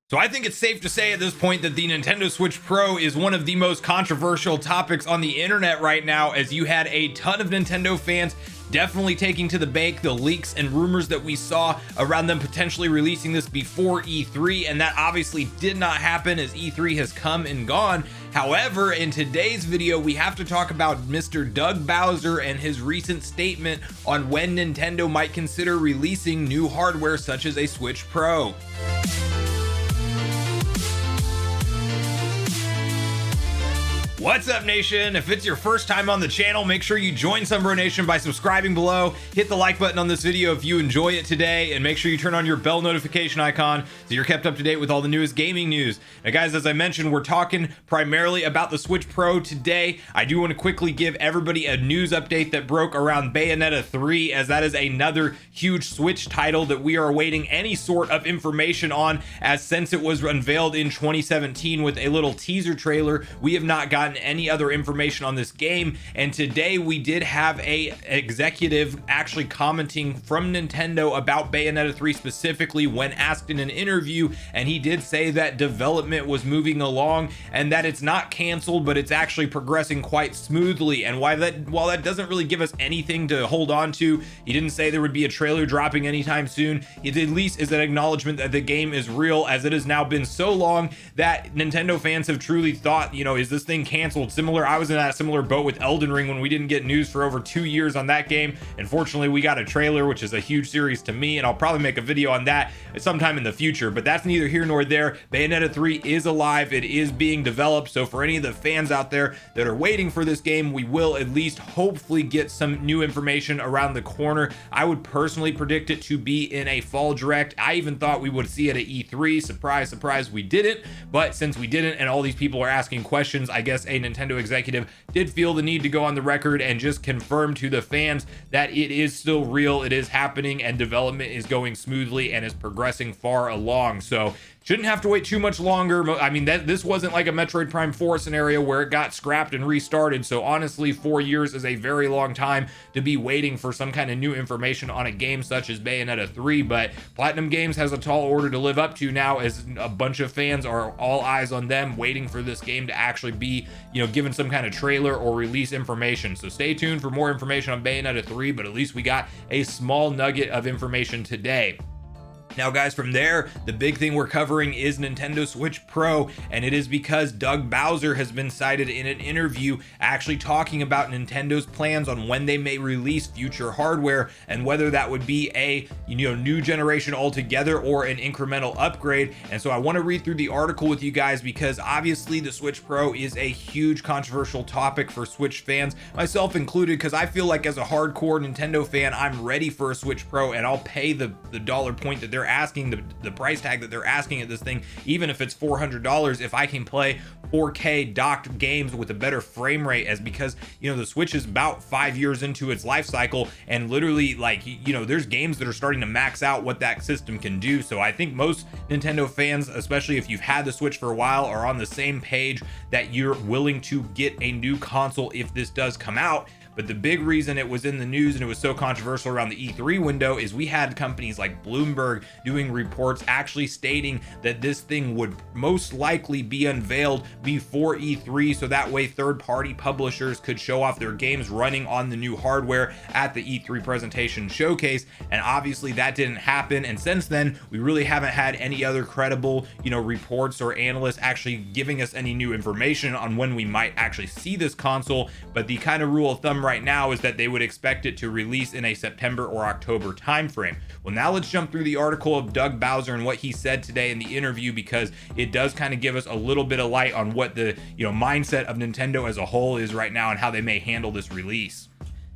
So I think it's safe to say at this point that the Nintendo Switch Pro is one of the most controversial topics on the internet right now, as you had a ton of Nintendo fans definitely taking to the bank the leaks and rumors that we saw around them potentially releasing this before E3, and that obviously did not happen as E3 has come and gone. However, in today's video, we have to talk about Mr. Doug Bowser and his recent statement on when Nintendo might consider releasing new hardware such as a Switch Pro. What's up, nation? If it's your first time on the channel, make sure you join Sunbro Nation by subscribing below. Hit the like button on this video if you enjoy it today, and make sure you turn on your bell notification icon so you're kept up to date with all the newest gaming news. Now guys, as I mentioned, we're talking primarily about the Switch Pro today. I do want to quickly give everybody a news update that broke around Bayonetta 3, as that is another huge Switch title that we are awaiting any sort of information on, as since it was unveiled in 2017 with a little teaser trailer, we have not gotten any other information on this game. And today we did have a executive actually commenting from Nintendo about Bayonetta 3 specifically when asked in an interview, and he did say that development was moving along and that it's not canceled, but it's actually progressing quite smoothly. And while that doesn't really give us anything to hold on to, he didn't say there would be a trailer dropping anytime soon. It at least is an acknowledgement that the game is real, as it has now been so long that Nintendo fans have truly thought, you know, is this thing canceled? Similar, I was in that similar boat with Elden Ring when we didn't get news for over 2 years on that game. Unfortunately, we got a trailer, which is a huge series to me, and I'll probably make a video on that sometime in the future, but that's neither here nor there. Bayonetta 3 is alive, it is being developed, so for any of the fans out there that are waiting for this game, we will at least hopefully get some new information around the corner. I would personally predict it to be in a fall direct. I even thought we would see it at E3. Surprise, surprise, we didn't. But since we didn't, and all these people are asking questions, I guess a Nintendo executive did feel the need to go on the record and just confirm to the fans that it is still real, it is happening, and development is going smoothly and is progressing far along. So shouldn't have to wait too much longer. I mean, this wasn't like a Metroid Prime 4 scenario where it got scrapped and restarted. So honestly, 4 years is a very long time to be waiting for some kind of new information on a game such as Bayonetta 3. But Platinum Games has a tall order to live up to now, as a bunch of fans are all eyes on them, waiting for this game to actually be, you know, given some kind of trailer or release information. So stay tuned for more information on Bayonetta 3, but at least we got a small nugget of information today. Now guys, from there, the big thing we're covering is Nintendo Switch Pro, and it is because Doug Bowser has been cited in an interview actually talking about Nintendo's plans on when they may release future hardware, and whether that would be a new generation altogether or an incremental upgrade. And so I want to read through the article with you guys, because obviously the Switch Pro is a huge controversial topic for Switch fans, myself included, because I feel like as a hardcore Nintendo fan, I'm ready for a Switch Pro, and I'll pay the dollar point that they're asking, the price tag that they're asking at this thing, even if it's $400, if I can play 4K docked games with a better frame rate, as because the Switch is about 5 years into its life cycle, and literally, like, there's games that are starting to max out what that system can do. So I think most Nintendo fans, especially if you've had the Switch for a while, are on the same page that you're willing to get a new console if this does come out. But the big reason it was in the news and it was so controversial around the E3 window is we had companies like Bloomberg doing reports actually stating that this thing would most likely be unveiled before E3, so that way third-party publishers could show off their games running on the new hardware at the E3 presentation showcase. And obviously that didn't happen, and since then we really haven't had any other credible reports or analysts actually giving us any new information on when we might actually see this console. But the kind of rule of thumb right now is that they would expect it to release in a September or October timeframe. Well, now let's jump through the article of Doug Bowser and what he said today in the interview, because it does kind of give us a little bit of light on what the mindset of Nintendo as a whole is right now and how they may handle this release.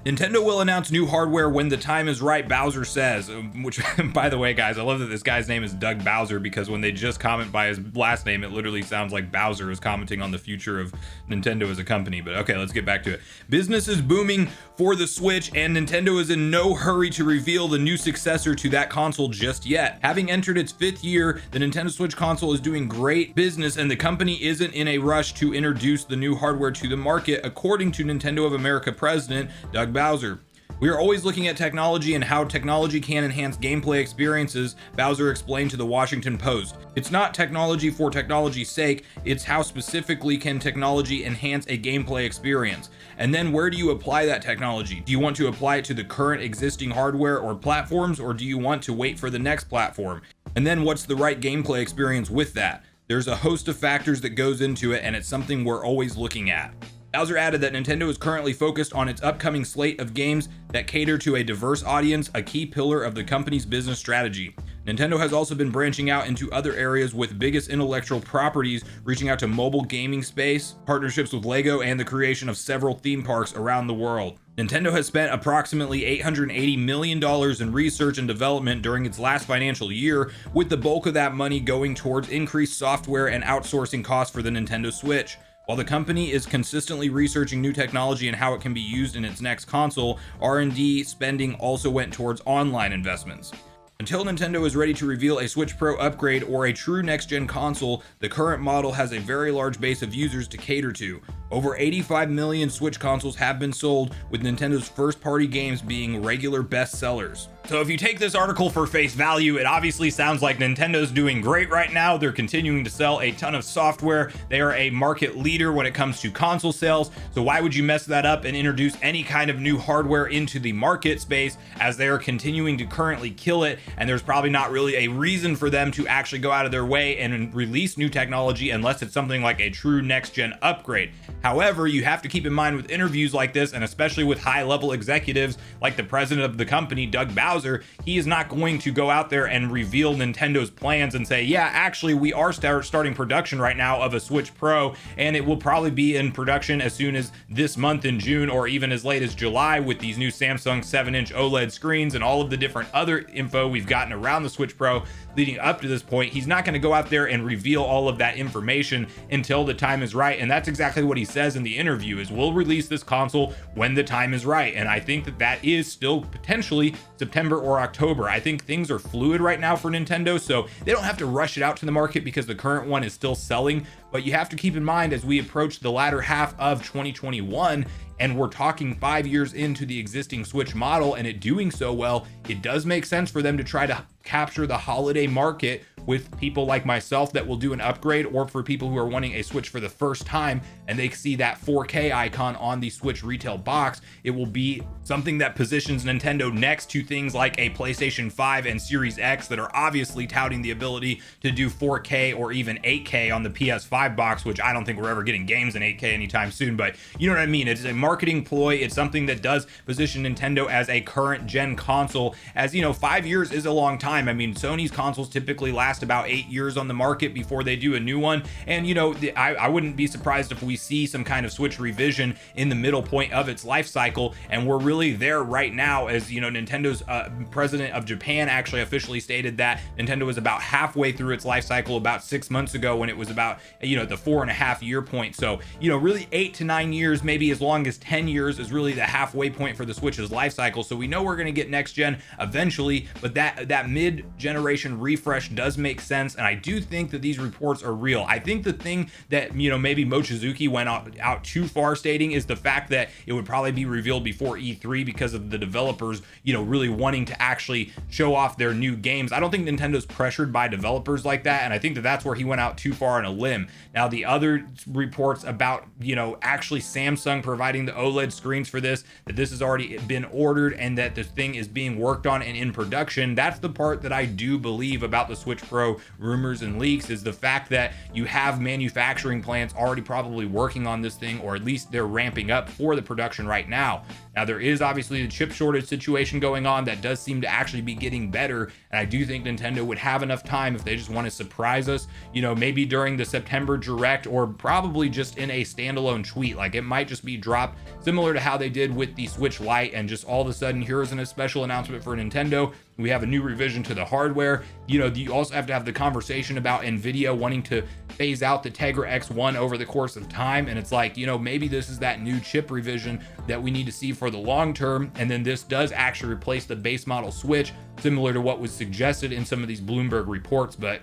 Nintendo will announce new hardware when the time is right, Bowser says, which, by the way, guys, I love that this guy's name is Doug Bowser, because when they just comment by his last name, it literally sounds like Bowser is commenting on the future of Nintendo as a company. But okay, let's get back to it. Business is booming for the Switch, and Nintendo is in no hurry to reveal the new successor to that console just yet. Having entered its 5th year, the Nintendo Switch console is doing great business, and the company isn't in a rush to introduce the new hardware to the market, according to Nintendo of America president Doug Bowser. We are always looking at technology and how technology can enhance gameplay experiences, Bowser explained to the Washington Post. It's not technology for technology's sake, it's how specifically can technology enhance a gameplay experience. And then where do you apply that technology? Do you want to apply it to the current existing hardware or platforms, or do you want to wait for the next platform? And then what's the right gameplay experience with that? There's a host of factors that goes into it, and it's something we're always looking at. Bowser added that Nintendo is currently focused on its upcoming slate of games that cater to a diverse audience, a key pillar of the company's business strategy. Nintendo has also been branching out into other areas with biggest intellectual properties, reaching out to mobile gaming space, partnerships with Lego, and the creation of several theme parks around the world. Nintendo has spent approximately $880 million in research and development during its last financial year, with the bulk of that money going towards increased software and outsourcing costs for the Nintendo Switch. While the company is consistently researching new technology and how it can be used in its next console, R&D spending also went towards online investments. Until Nintendo is ready to reveal a Switch Pro upgrade or a true next-gen console, the current model has a very large base of users to cater to. Over 85 million Switch consoles have been sold, with Nintendo's first-party games being regular bestsellers. So if you take this article for face value, it obviously sounds like Nintendo's doing great right now. They're continuing to sell a ton of software. They are a market leader when it comes to console sales. So why would you mess that up and introduce any kind of new hardware into the market space, as they are continuing to currently kill it? And there's probably not really a reason for them to actually go out of their way and release new technology unless it's something like a true next-gen upgrade. However, you have to keep in mind with interviews like this, and especially with high-level executives like the president of the company, Doug Bowser, he is not going to go out there and reveal Nintendo's plans and say, yeah, actually, we are starting production right now of a Switch Pro, and it will probably be in production as soon as this month in June, or even as late as July, with these new Samsung 7-inch OLED screens and all of the different other info we've gotten around the Switch Pro leading up to this point. He's not going to go out there and reveal all of that information until the time is right, and that's exactly what he says in the interview, is we'll release this console when the time is right. And I think that that is still potentially September or October. I think things are fluid right now for Nintendo, so they don't have to rush it out to the market because the current one is still selling. But you have to keep in mind, as we approach the latter half of 2021, and we're talking 5 years into the existing Switch model and it doing so well, it does make sense for them to try to capture the holiday market with people like myself that will do an upgrade, or for people who are wanting a Switch for the first time and they see that 4K icon on the Switch retail box. It will be something that positions Nintendo next to things like a PlayStation 5 and Series X that are obviously touting the ability to do 4K or even 8K on the PS5 box, which I don't think we're ever getting games in 8K anytime soon, but you know what I mean? It's a marketing ploy. It's something that does position Nintendo as a current gen console. As you know, 5 years is a long time. I mean, Sony's consoles typically last about 8 years on the market before they do a new one. And you know, I wouldn't be surprised if we see some kind of Switch revision in the middle point of its life cycle. And we're really there right now, as you know, Nintendo's president of Japan actually officially stated that Nintendo was about halfway through its life cycle about 6 months ago, when it was about, you know, the 4.5 year point. So, you know, really 8 to 9 years, maybe as long as 10 years is really the halfway point for the Switch's life cycle. So we know we're going to get next gen eventually, but that mid-generation refresh does make sense. And I do think that these reports are real. I think the thing that, you know, maybe Mochizuki went out too far stating is the fact that it would probably be revealed before E3 because of the developers, you know, really wanting to actually show off their new games. I don't think Nintendo's pressured by developers like that, and I think that that's where he went out too far on a limb. Now, the other reports about, you know, actually Samsung providing the OLED screens for this, that this has already been ordered and that the thing is being worked on and in production, that's the part that I do believe about the Switch Pro rumors and leaks, is the fact that you have manufacturing plants already probably working on this thing, or at least they're ramping up for the production right now. Now, there is obviously the chip shortage situation going on that does seem to actually be getting better, and I do think Nintendo would have enough time if they just want to surprise us, you know, maybe during the September Direct, or probably just in a standalone tweet. Like, it might just be dropped similar to how they did with the Switch Lite, and just all of a sudden, here's a special announcement for Nintendo. We have a new revision to the hardware. You know, you also have to have the conversation about Nvidia wanting to phase out the Tegra X1 over the course of time. And it's like, you know, maybe this is that new chip revision that we need to see for the long term. And then this does actually replace the base model Switch, similar to what was suggested in some of these Bloomberg reports. But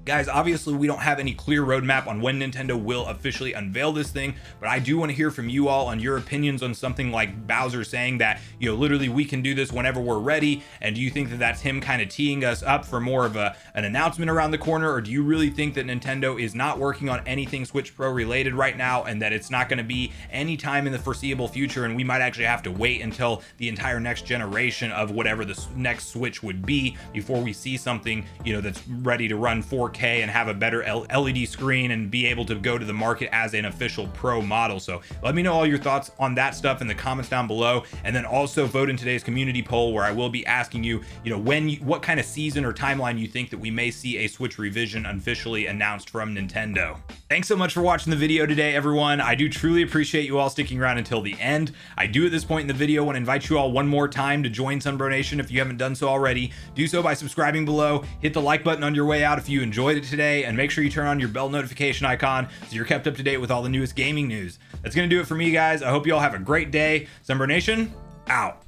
Guys, obviously we don't have any clear roadmap on when Nintendo will officially unveil this thing, but I do want to hear from you all on your opinions on something like Bowser saying that, you know, literally we can do this whenever we're ready. And do you think that that's him kind of teeing us up for more of an announcement around the corner? Or do you really think that Nintendo is not working on anything Switch Pro related right now, and that it's not going to be any time in the foreseeable future, and we might actually have to wait until the entire next generation of whatever the next Switch would be before we see something, you know, that's ready to run 4K and have a better LED screen and be able to go to the market as an official Pro model? So let me know all your thoughts on that stuff in the comments down below, and then also vote in today's community poll where I will be asking you, you know, what kind of season or timeline you think that we may see a Switch revision officially announced from Nintendo. Thanks so much for watching the video today, everyone. I do truly appreciate you all sticking around until the end. I do at this point in the video want to invite you all one more time to join Sunbro Nation if you haven't done so already. Do so by subscribing below, hit the like button on your way out if you enjoyed it today, and make sure you turn on your bell notification icon so you're kept up to date with all the newest gaming news. That's going to do it for me, guys. I hope you all have a great day. Sunbro Nation, out.